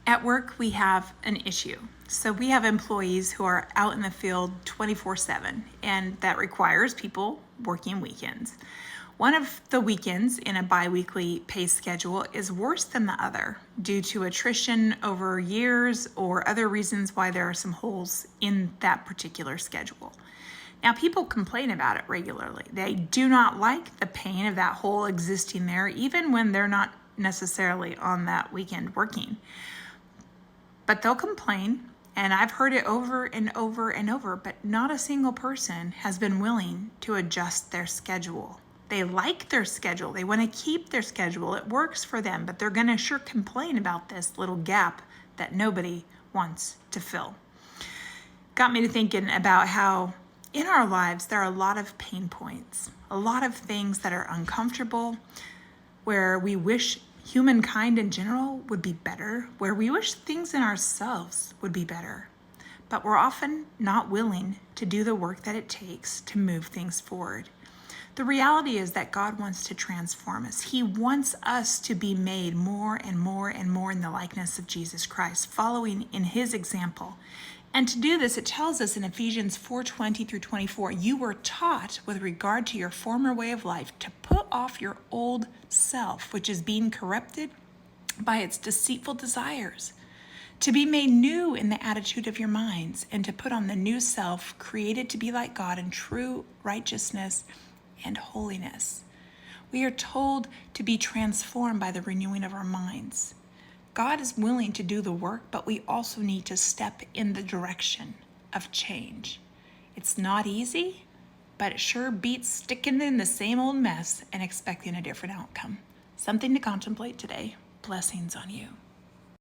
At work, we have an issue. So we have employees who are out in the field 24/7, and that requires people working weekends. One of the weekends in a biweekly pay schedule is worse than the other due to attrition over years or other reasons why there are some holes in that particular schedule. Now, people complain about it regularly. They do not like the pain of that hole existing there, even when they're not necessarily on that weekend working. But they'll complain, and I've heard it over and over and over, but not a single person has been willing to adjust their schedule. They like their schedule. They want to keep their schedule. It works for them, but they're going to sure complain about this little gap that nobody wants to fill. Got me to thinking about how in our lives there are a lot of pain points, a lot of things that are uncomfortable, where we wish humankind in general would be better, where we wish things in ourselves would be better, but we're often not willing to do the work that it takes to move things forward. The reality is that God wants to transform us. He wants us to be made more and more and more in the likeness of Jesus Christ, following in his example. And to do this, it tells us in Ephesians 4:20 through 24, you were taught with regard to your former way of life to put off your old self, which is being corrupted by its deceitful desires, to be made new in the attitude of your minds, and to put on the new self, created to be like God in true righteousness and holiness. We are told to be transformed by the renewing of our minds. God is willing to do the work, but we also need to step in the direction of change. It's not easy, but it sure beats sticking in the same old mess and expecting a different outcome. Something to contemplate today. Blessings on you.